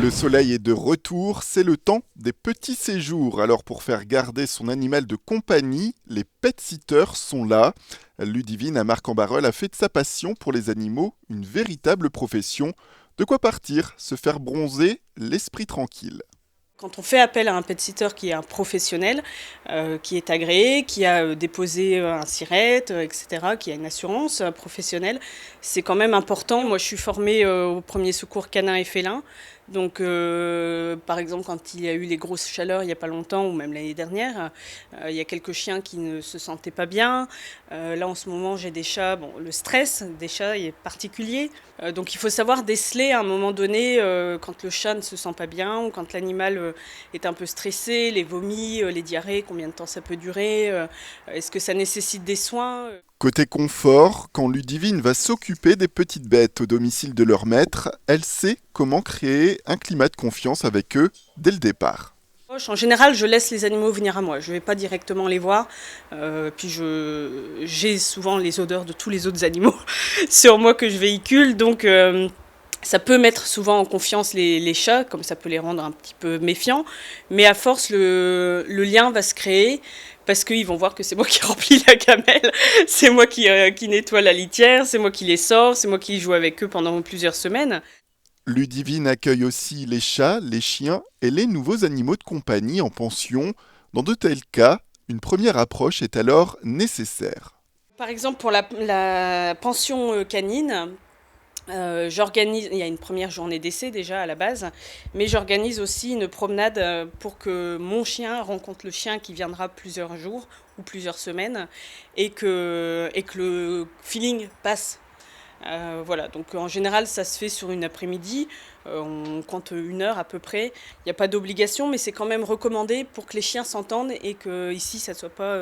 Le soleil est de retour, c'est le temps des petits séjours. Alors pour faire garder son animal de compagnie, les pet-sitters sont là. Ludivine à Marc-en-Barœul a fait de sa passion pour les animaux une véritable profession. De quoi partir, se faire bronzer, l'esprit tranquille. Quand on fait appel à un pet-sitter qui est un professionnel, qui est agréé, qui a déposé un SIRET, etc., qui a une assurance professionnelle, c'est quand même important. Moi, je suis formée au premier secours canin et félin. Donc, par exemple, quand il y a eu les grosses chaleurs il n'y a pas longtemps, ou même l'année dernière, il y a quelques chiens qui ne se sentaient pas bien. Là, en ce moment, j'ai des chats. Bon, le stress des chats est particulier. Donc, il faut savoir déceler à un moment donné quand le chat ne se sent pas bien ou quand l'animal est un peu stressé, les vomis, les diarrhées, combien de temps ça peut durer, est-ce que ça nécessite des soins. Côté confort, quand Ludivine va s'occuper des petites bêtes au domicile de leur maître, elle sait comment créer un climat de confiance avec eux dès le départ. En général, je laisse les animaux venir à moi. Je ne vais pas directement les voir. Puis j'ai souvent les odeurs de tous les autres animaux sur moi que je véhicule. Donc ça peut mettre souvent en confiance les chats, comme ça peut les rendre un petit peu méfiants. Mais à force, le lien va se créer parce qu'ils vont voir que c'est moi qui remplis la gamelle, c'est moi qui nettoie la litière, c'est moi qui les sors, c'est moi qui joue avec eux pendant plusieurs semaines. Ludivine accueille aussi les chats, les chiens et les nouveaux animaux de compagnie en pension. Dans de tels cas, une première approche est alors nécessaire. Par exemple, pour la pension canine, j'organise, il y a une première journée d'essai déjà à la base, mais j'organise aussi une promenade pour que mon chien rencontre le chien qui viendra plusieurs jours ou plusieurs semaines et que le feeling passe. Voilà, donc en général ça se fait sur une après-midi, on compte 1 heure à peu près. Il n'y a pas d'obligation, mais c'est quand même recommandé pour que les chiens s'entendent et que ici ça soit pas